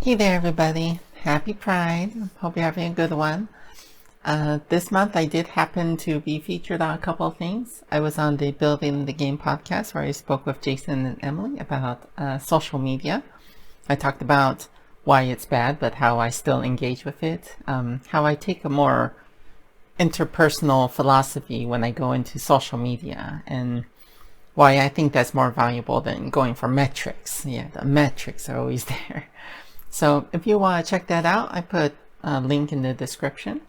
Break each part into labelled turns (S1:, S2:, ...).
S1: Hey there, everybody. Happy Pride. Hope you're having a good one. This month I did happen to be featured on a couple of things. I was on the Building the Game podcast where I spoke with Jason and Emily about social media. I talked about why it's bad, but how I still engage with it. How I take a more interpersonal philosophy when I go into social media, and why I think that's more valuable than going for metrics. Yeah, the metrics are always there. So if you want to check that out, I put a link in the description.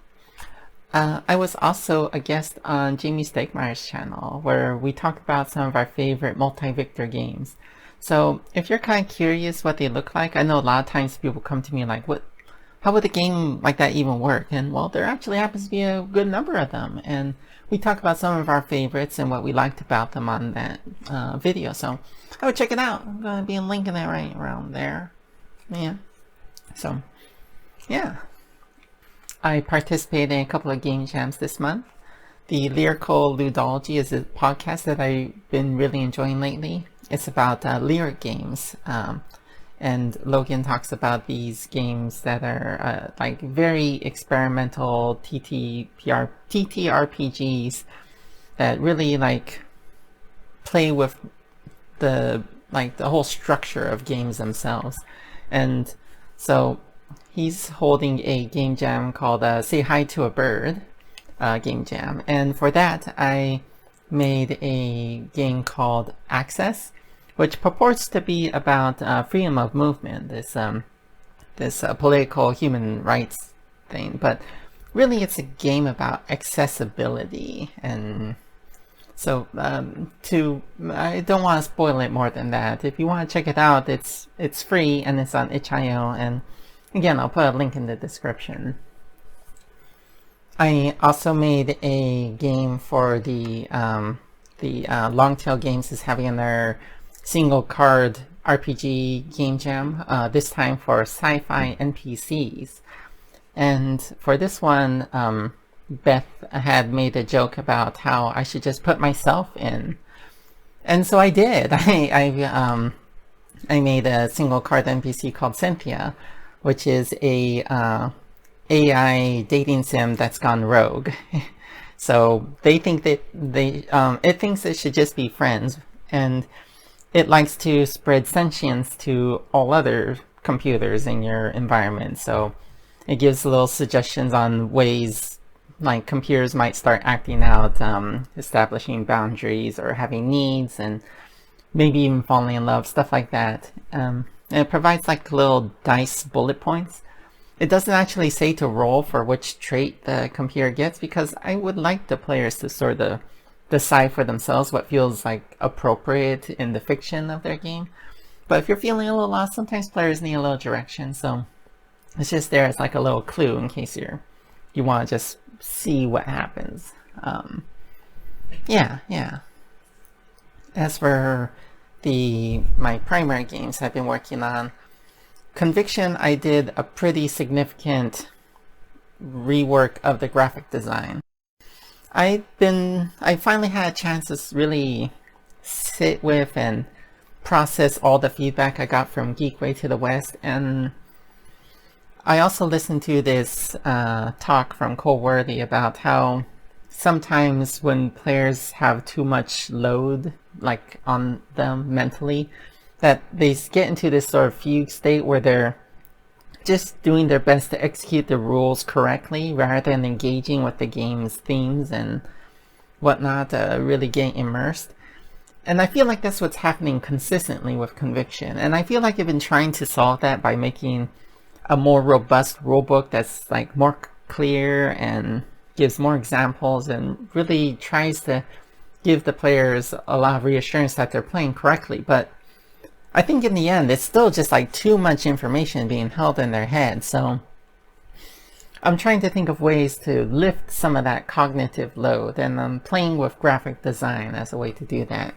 S1: I was also a guest on Jamie Stegmaier's channel where we talked about some of our favorite multi-victor games. So if you're kind of curious what they look like, I know a lot of times people come to me like, how would a game like that even work? And well, there actually happens to be a good number of them. And we talk about some of our favorites and what we liked about them on that video. So I would check it out. I'm going to be linking it right around there. Yeah. So, yeah. I participated in a couple of game jams this month. The Lyrical Ludology is a podcast that I've been really enjoying lately. It's about lyric games. And Logan talks about these games that are like very experimental TTRPGs that really like play with the whole structure of games themselves. And so he's holding a game jam called Say Hi to a Bird game jam. And for that, I made a game called Access, which purports to be about freedom of movement, this political human rights thing. But really, it's a game about accessibility. And so I don't want to spoil it more than that. If you want to check it out, it's free and it's on itch.io, and again, I'll put a link in the description. I also made a game for the Longtail Games is having their single card RPG game jam, this time for sci-fi NPCs. And for this one, Beth had made a joke about how I should just put myself in, and so I did. I made a single card NPC called Synthia, which is a AI dating sim that's gone rogue. So they think that it thinks it should just be friends, and it likes to spread sentience to all other computers in your environment. So it gives little suggestions on ways like computers might start acting out, establishing boundaries or having needs, and maybe even falling in love, stuff like that. And it provides like little dice bullet points. It doesn't actually say to roll for which trait the computer gets, because I would like the players to sort of decide for themselves what feels like appropriate in the fiction of their game. But if you're feeling a little lost, sometimes players need a little direction. So it's just there as like a little clue in case you want to just see what happens. Yeah. As for my primary games I've been working on, Conviction, I did a pretty significant rework of the graphic design. I finally had a chance to really sit with and process all the feedback I got from Geekway to the West, and I also listened to this talk from Cole Worthy about how sometimes when players have too much load like on them mentally, that they get into this sort of fugue state where they're just doing their best to execute the rules correctly rather than engaging with the game's themes and whatnot, really getting immersed. And I feel like that's what's happening consistently with Conviction. And I feel like I've been trying to solve that by making a more robust rulebook that's like more clear and gives more examples and really tries to give the players a lot of reassurance that they're playing correctly. But I think in the end, it's still just like too much information being held in their head. So I'm trying to think of ways to lift some of that cognitive load, and I'm playing with graphic design as a way to do that.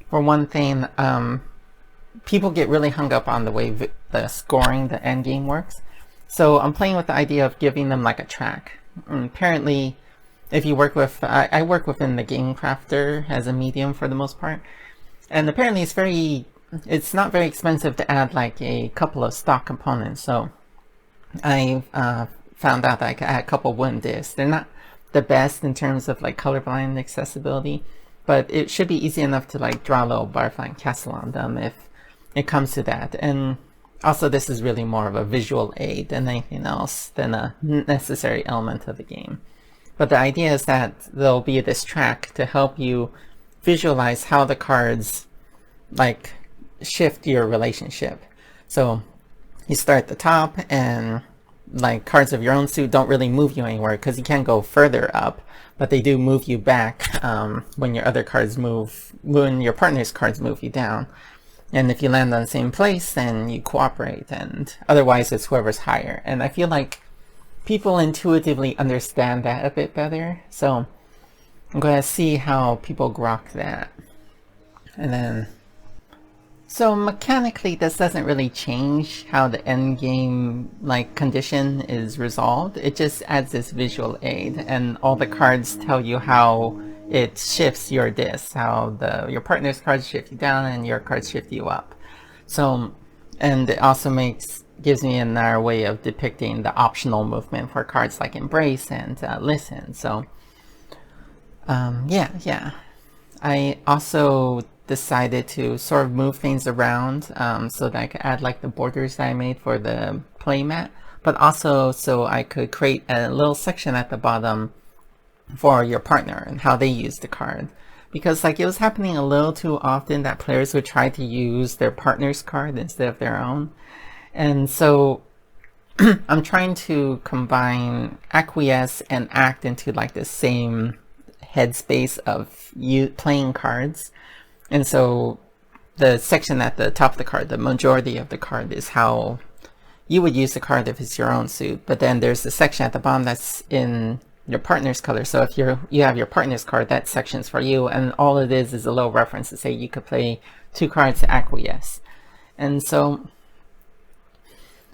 S1: For one thing, people get really hung up on the way the scoring, the end game works. So I'm playing with the idea of giving them like a track. And apparently, if you work with, I work within the Game Crafter as a medium for the most part. And apparently it's very it's not very expensive to add like a couple of stock components. So I found out that I could add a couple wooden discs. They're not the best in terms of like colorblind accessibility, but it should be easy enough to like draw a little butterfly and castle on them if it comes to that. And also, this is really more of a visual aid than anything else, than a necessary element of the game. But the idea is that there'll be this track to help you visualize how the cards like shift your relationship. So you start at the top, and like cards of your own suit don't really move you anywhere because you can't go further up, but they do move you back when your other cards move, when your partner's cards move you down. And if you land on the same place, then you cooperate, and otherwise it's whoever's higher. And I feel like people intuitively understand that a bit better, so I'm going to see how people grok that. And then, so mechanically this doesn't really change how the end game like condition is resolved. It just adds this visual aid, and all the cards tell you how it shifts your disc, how your partner's cards shift you down and your cards shift you up. So, and it also gives me another way of depicting the optional movement for cards like Embrace and Listen. So yeah. I also decided to sort of move things around so that I could add like the borders that I made for the playmat, but also so I could create a little section at the bottom for your partner and how they use the card. Because like it was happening a little too often that players would try to use their partner's card instead of their own. And so I'm trying to combine acquiesce and act into like the same headspace of you playing cards. And so the section at the top of the card, the majority of the card, is how you would use the card if it's your own suit. But then there's the section at the bottom that's in your partner's color. So if you have your partner's card, that section's for you, and all it is a little reference to say you could play 2 cards to acquiesce. And so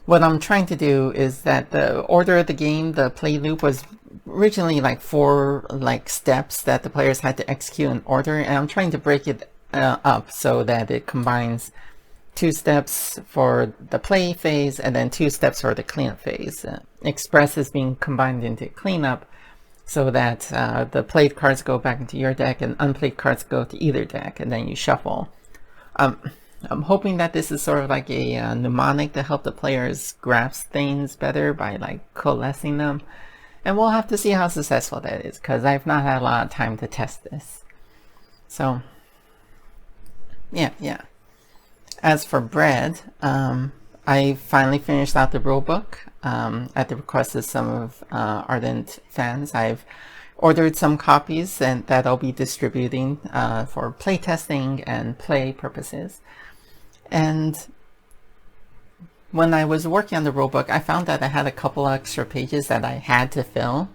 S1: what I'm trying to do is that the order of the game, the play loop, was originally like 4 like steps that the players had to execute in order, and I'm trying to break it up so that it combines 2 steps for the play phase and then 2 steps for the cleanup phase. Express is being combined into cleanup so that the played cards go back into your deck and unplayed cards go to either deck, and then you shuffle. I'm hoping that this is sort of like a mnemonic to help the players grasp things better by like coalescing them. And we'll have to see how successful that is, because I've not had a lot of time to test this. So, yeah. As for Bread, I finally finished out the rulebook at the request of some of ardent fans. I've ordered some copies and that I'll be distributing for playtesting and play purposes. And when I was working on the rulebook, I found that I had a couple extra pages that I had to fill.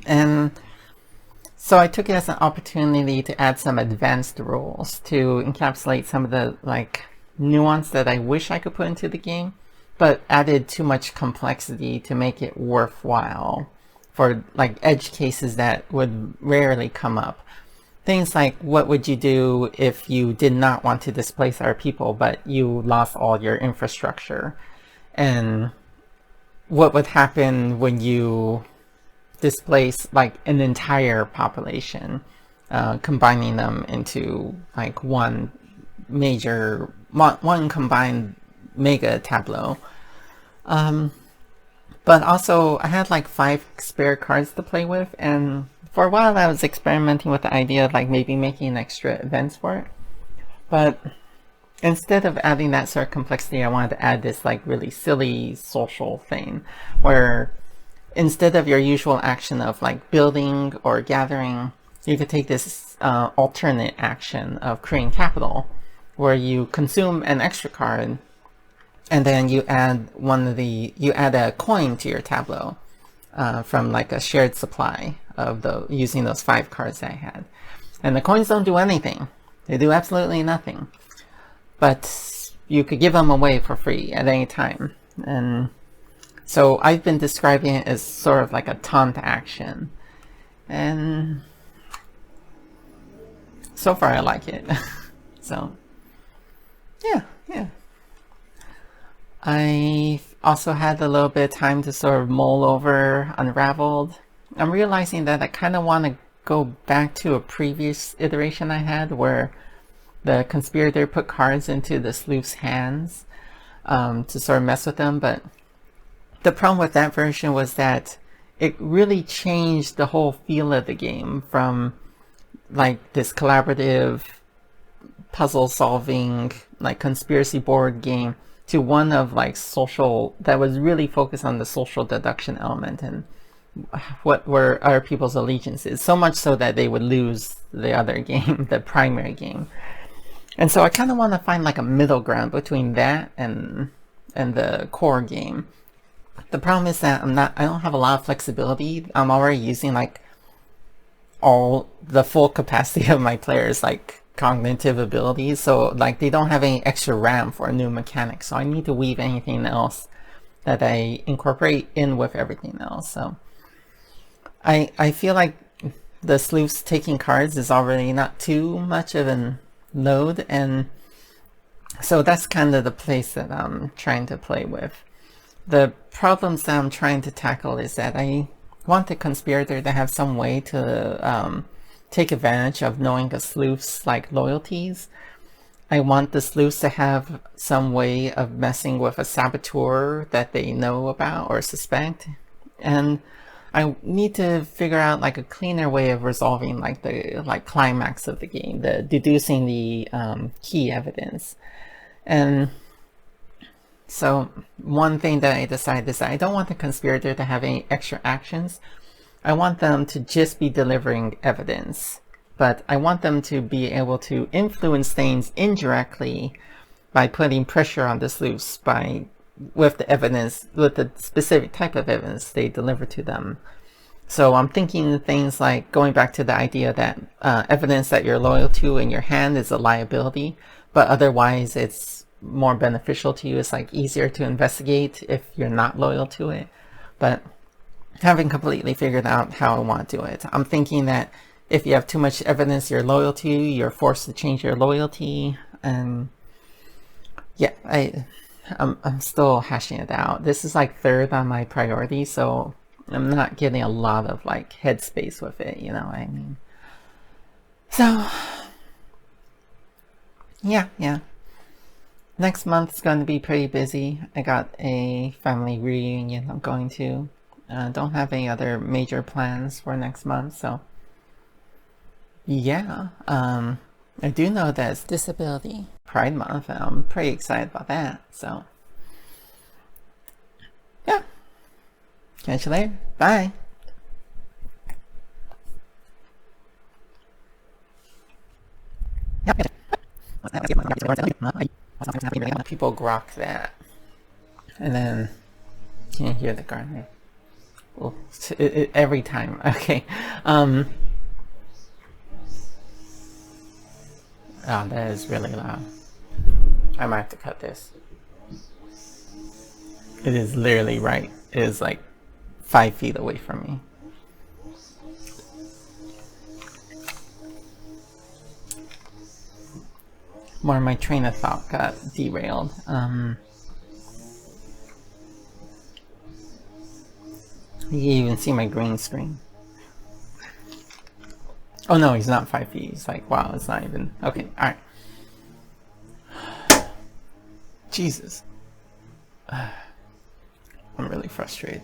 S1: And so I took it as an opportunity to add some advanced rules to encapsulate some of the like nuance that I wish I could put into the game, but added too much complexity to make it worthwhile for like edge cases that would rarely come up. Things like, what would you do if you did not want to displace our people, but you lost all your infrastructure? And what would happen when you displace like an entire population, combining them into like one combined mega tableau? But also I had like 5 spare cards to play with, and for a while I was experimenting with the idea of like maybe making extra events for it. But instead of adding that sort of complexity, I wanted to add this like really silly social thing where instead of your usual action of like building or gathering, you could take this alternate action of creating capital, where you consume an extra card and then you add a coin to your tableau from like a shared supply of using those 5 cards that I had. And the coins don't do anything. They do absolutely nothing. But you could give them away for free at any time. And so I've been describing it as sort of like a taunt action. And so far I like it. So Yeah, yeah. I also had a little bit of time to sort of mull over Unraveled. I'm realizing that I kind of want to go back to a previous iteration I had where the conspirator put cards into the sleuth's hands to sort of mess with them, but the problem with that version was that it really changed the whole feel of the game from like this collaborative puzzle solving like conspiracy board game to one of like social that was really focused on the social deduction element and what were other people's allegiances, so much so that they would lose the other game, the primary game. And so I kind of want to find like a middle ground between that and the core game. The problem is that I don't have a lot of flexibility. I'm already using like all the full capacity of my players like cognitive abilities, so like they don't have any extra RAM for a new mechanic, so I need to weave anything else that I incorporate in with everything else. So I feel like the sleuths taking cards is already not too much of a load, and so that's kind of the place that I'm trying to play with. The problems that I'm trying to tackle is that I want the conspirator to have some way to take advantage of knowing a sleuth's like loyalties. I want the sleuths to have some way of messing with a saboteur that they know about or suspect, and I need to figure out like a cleaner way of resolving like the climax of the game, the deducing the key evidence. And so one thing that I decided is that I don't want the conspirator to have any extra actions. I want them to just be delivering evidence, but I want them to be able to influence things indirectly by putting pressure on the sleuths with the evidence, with the specific type of evidence they deliver to them. So I'm thinking things like going back to the idea that evidence that you're loyal to in your hand is a liability, but otherwise it's more beneficial to you. It's like easier to investigate if you're not loyal to it. But haven't completely figured out how I want to do it. I'm thinking that if you have too much evidence you're loyal to, you're forced to change your loyalty. And yeah, I'm still hashing it out. This is like third on my priority, so I'm not getting a lot of like headspace with it, you know what I mean? So yeah. Next month's going to be pretty busy. I got a family reunion I'm going to. Don't have any other major plans for next month, so yeah. I do know that it's Disability Pride Month, and I'm pretty excited about that, so yeah. Catch you later. Bye. People grok that, and then can't hear the gardener. Well, every time. Okay. Oh, that is really loud. I might have to cut this. It is literally right. It is like 5 feet away from me. More of my train of thought got derailed. You can even see my green screen. Oh no, he's not 5 feet. He's like, wow, it's not even. Okay, alright. Jesus. I'm really frustrated.